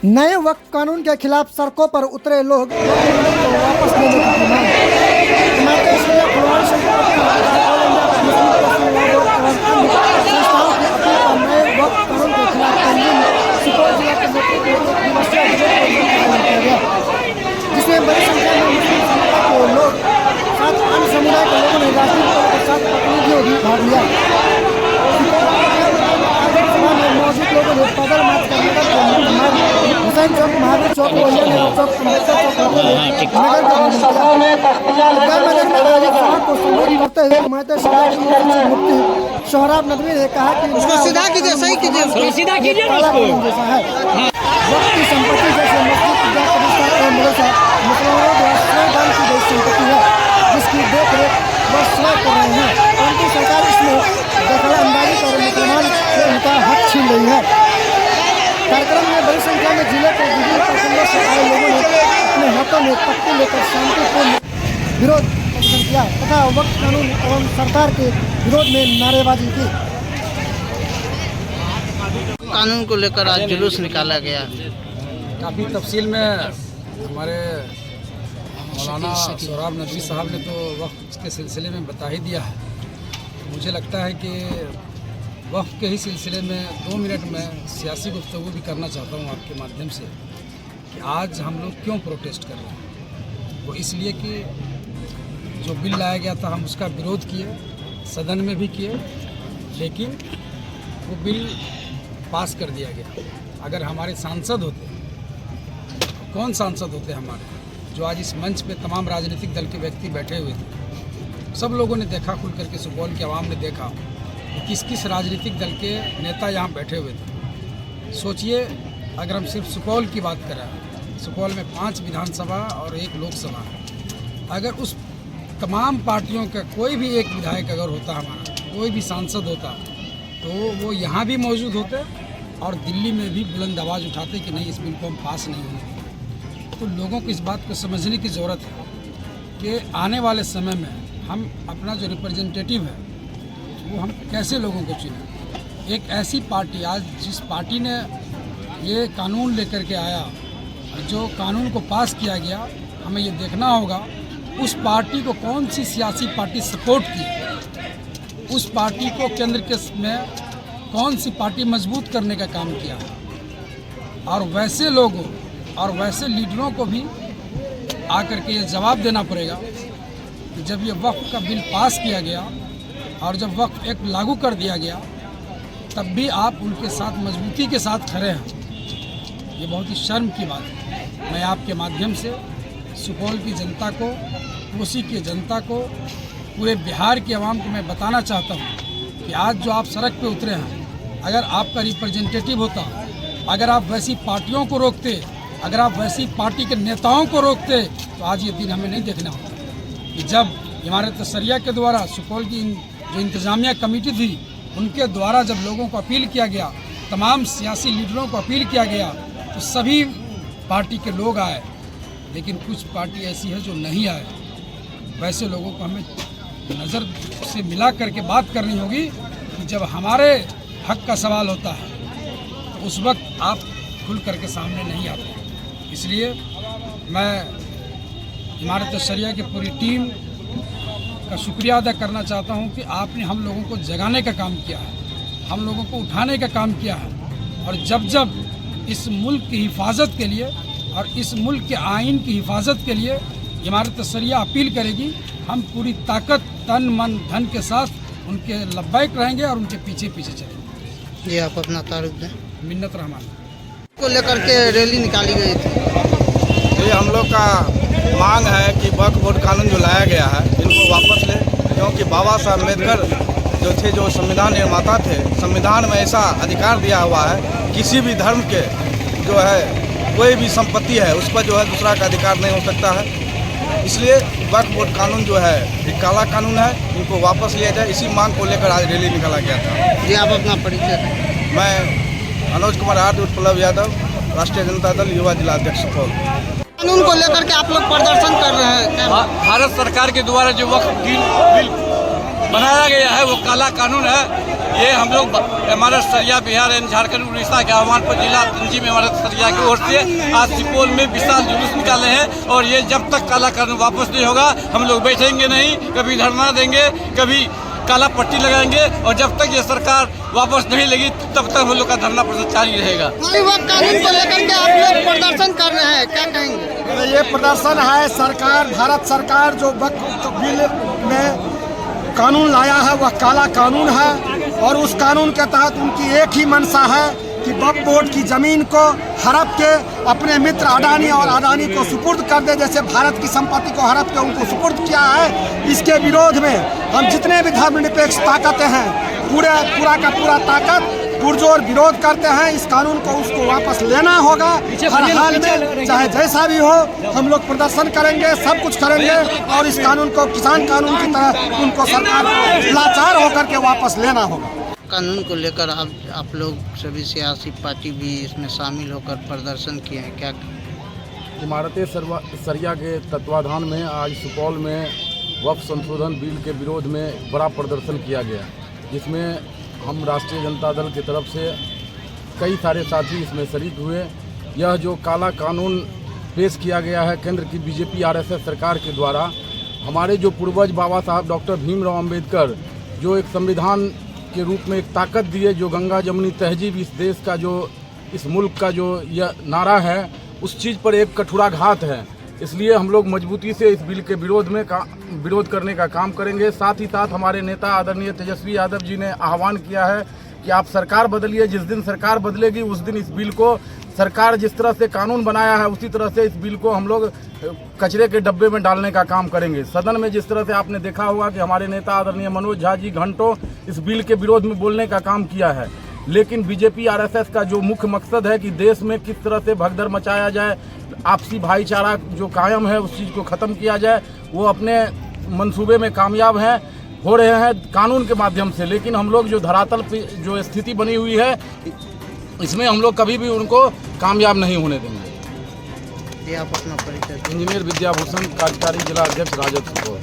नए वक्फ कानून के खिलाफ सड़कों पर उतरे लोग वापस लेने की मांग। नए वक्फ कानून के खिलाफ सुपौल जिला के जिसमें बड़ी संख्या में मुस्लिम समुदाय के लोग साथ अन्य समुदाय के लोगों ने राजनीतिक दलों के साथ प्रतिनिधियों भी भाग लिया। मौजूद लोगों ने पैदल मार्च करने का हुसैन चौक, महावीर चौक, चौक, अम्बेडकर चौक को संबोधित करते हुए मुफ्ती सोहराब नदवी ने कहा कि उसको सीधा कीजिए, सही कीजिए, सीधा कीजिए जैसा है वक्त की संपत्ति जैसे मस्जिद मदरसा मुसलमानों द्वारा स्वयं दान की गई संपत्ति है जिसकी देख रेख वह स्वयं कर रहे हैं, परंतु सरकार इसमें दखलअंदाजी कर मुसलमान से उनका हक छीन रही है। कार्यक्रम में बड़ी संख्या में जिले के विभिन्न प्रखंडों से आए लोगों ने अपने हाथों में पट्टी लेकर शांतिपूर्ण विरोध प्रदर्शन किया तथा वक्फ कानून एवं सरकार के विरोध में नारेबाजी की। कानून को लेकर आज जुलूस निकाला गया। काफ़ी तफसील में हमारे मौलाना सोहराब नदवी साहब ने तो वक्फ के सिलसिले में बता ही दिया है। मुझे लगता है कि वक्फ के ही सिलसिले में 2 मिनट में सियासी गुफ्तगू भी करना चाहता हूँ आपके माध्यम से कि आज हम लोग क्यों प्रोटेस्ट कर रहे हैं। वो इसलिए कि जो बिल लाया गया था हम उसका विरोध किए, सदन में भी किए, लेकिन वो बिल पास कर दिया गया। अगर हमारे सांसद होते, कौन सांसद होते हमारे जो आज इस मंच पे तमाम राजनीतिक दल के व्यक्ति बैठे हुए थे, सब लोगों ने देखा, खुल करके सुपौल की आवाम ने देखा कि किस किस राजनीतिक दल के नेता यहाँ बैठे हुए थे। सोचिए, अगर हम सिर्फ सुपौल की बात करें, सुपौल में 5 विधानसभा और 1 लोकसभा है। अगर उस तमाम पार्टियों का कोई भी एक विधायक अगर होता, हमारा कोई भी सांसद होता, तो वो यहाँ भी मौजूद होते और दिल्ली में भी बुलंद आवाज़ उठाते कि नहीं, इस बिल को हम पास नहीं होने। तो लोगों को इस बात को समझने की ज़रूरत है कि आने वाले समय में हम अपना जो रिप्रेजेंटेटिव है वो हम कैसे लोगों को चुनें। एक ऐसी पार्टी, आज जिस पार्टी ने ये कानून लेकर के आया, जो कानून को पास किया गया, हमें ये देखना होगा उस पार्टी को कौन सी सियासी पार्टी सपोर्ट की, उस पार्टी को केंद्र के में कौन सी पार्टी मजबूत करने का काम किया, और वैसे लोगों और वैसे लीडरों को भी आकर के ये जवाब देना पड़ेगा कि जब ये वक्फ का बिल पास किया गया और जब वक्फ एक्ट लागू कर दिया गया, तब भी आप उनके साथ मजबूती के साथ खड़े हैं। ये बहुत ही शर्म की बात है। मैं आपके माध्यम से सुपौल की जनता को, कोसी की जनता को, पूरे बिहार की आवाम को मैं बताना चाहता हूँ कि आज जो आप सड़क पे उतरे हैं, अगर आपका रिप्रेजेंटेटिव होता, अगर आप वैसी पार्टियों को रोकते, अगर आप वैसी पार्टी के नेताओं को रोकते, तो आज ये दिन हमें नहीं देखना होता कि जब इमारत तसरिया के द्वारा सुपौल की जो इंतजामिया कमेटी थी, उनके द्वारा जब लोगों को अपील किया गया, तमाम सियासी लीडरों को अपील किया गया, तो सभी पार्टी के लोग आए, लेकिन कुछ पार्टी ऐसी है जो नहीं आए। वैसे लोगों को हमें नज़र से मिला करके बात करनी होगी कि जब हमारे हक का सवाल होता है तो उस वक्त आप खुल करके सामने नहीं आते। इसलिए मैं इमारत शरिया की पूरी टीम का शुक्रिया अदा करना चाहता हूं कि आपने हम लोगों को जगाने का काम किया है, हम लोगों को उठाने का काम किया है, और जब जब इस मुल्क की हिफाजत के लिए और इस मुल्क के आइन की हिफाजत के लिए इमारत शरिया अपील करेगी, हम पूरी ताकत, तन, मन, धन के साथ उनके लब्बैक रहेंगे और उनके पीछे पीछे चलेंगे। जी, आप अपना तारुफ दें। मिन्नत रहमान को लेकर के रैली निकाली गई थी। ये हम लोग का मांग है कि वक्फ बोर्ड कानून जो लाया गया है इनको वापस ले, क्योंकि बाबा साहब अम्बेडकर जो थे, जो संविधान निर्माता थे, संविधान में ऐसा अधिकार दिया हुआ है किसी भी धर्म के जो है कोई भी संपत्ति है उस पर जो है दूसरा का अधिकार नहीं हो सकता है। इसलिए वक्फ बोर्ड कानून जो है एक काला कानून है, इनको वापस लिया जाए। इसी मांग को लेकर आज रैली निकाला गया था। जी, आप अपना परिचय दें। मैं मनोज कुमार आर्य उत्पलव यादव, राष्ट्रीय जनता दल युवा जिला अध्यक्ष सुपौल। कानून को लेकर के आप लोग प्रदर्शन कर रहे हैं। भारत सरकार के द्वारा जो वक्फ बिल बनाया गया है वो काला कानून है। ये हम लोग हमारे सरिया बिहार एवं झारखंड उड़ीसा के आह्वान पर जिला तंजीम हमारे सरिया की ओर से आज सुपौल में विशाल जुलूस निकाले हैं। और ये जब तक काला कानून वापस नहीं होगा हम लोग बैठेंगे नहीं, कभी धरना देंगे, कभी काला पट्टी लगाएंगे। और जब तक ये सरकार वापस नहीं लेगी तब तक हम लोग का धरना प्रदर्शन जारी रहेगा। वक्त कानून को लेकर के आप लोग प्रदर्शन कर रहे हैं, क्या कहेंगे? ये प्रदर्शन है, सरकार, भारत सरकार जो वक्फ बिल में कानून लाया है वह काला कानून है। और उस कानून के तहत उनकी एक ही मंशा है कि वक्फ बोर्ड की ज़मीन को हड़प के अपने मित्र अडानी और अडानी को सुपुर्द कर दे, जैसे भारत की संपत्ति को हड़प के उनको सुपुर्द किया है। इसके विरोध में हम जितने भी धर्मनिरपेक्ष ताकतें हैं पूरा का पूरा ताकत पुरजोर विरोध करते हैं। इस कानून को उसको वापस लेना होगा हर हाल में, चाहे जैसा भी हो। हम लोग प्रदर्शन करेंगे, सब कुछ करेंगे और इस कानून को किसान कानून की तरह उनको सरकार को लाचार होकर के वापस लेना होगा। कानून को लेकर आप लोग सभी सियासी पार्टी भी इसमें शामिल होकर प्रदर्शन किए हैं, क्या? इमारत सरिया के तत्वाधान में आज सुपौल में वक्फ संशोधन बिल के विरोध में बड़ा प्रदर्शन किया गया, जिसमें हम राष्ट्रीय जनता दल की तरफ से कई सारे साथी इसमें शरीक हुए। यह जो काला कानून पेश किया गया है केंद्र की बीजेपी आरएसएस सरकार के द्वारा, हमारे जो पूर्वज बाबा साहब डॉक्टर भीमराव अंबेडकर जो एक संविधान के रूप में एक ताकत दिए, जो गंगा जमुनी तहजीब इस देश का, जो इस मुल्क का जो यह नारा है, उस चीज़ पर एक कठोराघात है। इसलिए हम लोग मजबूती से इस बिल के विरोध करने का काम करेंगे। साथ ही साथ हमारे नेता आदरणीय तेजस्वी यादव जी ने आह्वान किया है कि आप सरकार बदलिए, जिस दिन सरकार बदलेगी उस दिन इस बिल को, सरकार जिस तरह से कानून बनाया है उसी तरह से इस बिल को हम लोग कचरे के डब्बे में डालने का काम करेंगे। सदन में जिस तरह से आपने देखा होगा कि हमारे नेता आदरणीय मनोज झा जी घंटों इस बिल के विरोध में बोलने का काम किया है, लेकिन बीजेपी आरएसएस का जो मुख्य मकसद है कि देश में किस तरह से भगदड़ मचाया जाए, आपसी भाईचारा जो कायम है उस चीज़ को ख़त्म किया जाए, वो अपने मंसूबे में कामयाब हो रहे हैं कानून के माध्यम से। लेकिन हम लोग जो धरातल पे जो स्थिति बनी हुई है इसमें हम लोग कभी भी उनको कामयाब नहीं होने देंगे। ये आप अपना परिचय। इंजीनियर विद्याभूषण, कार्यकारी जिला अध्यक्ष राजद सुपौल।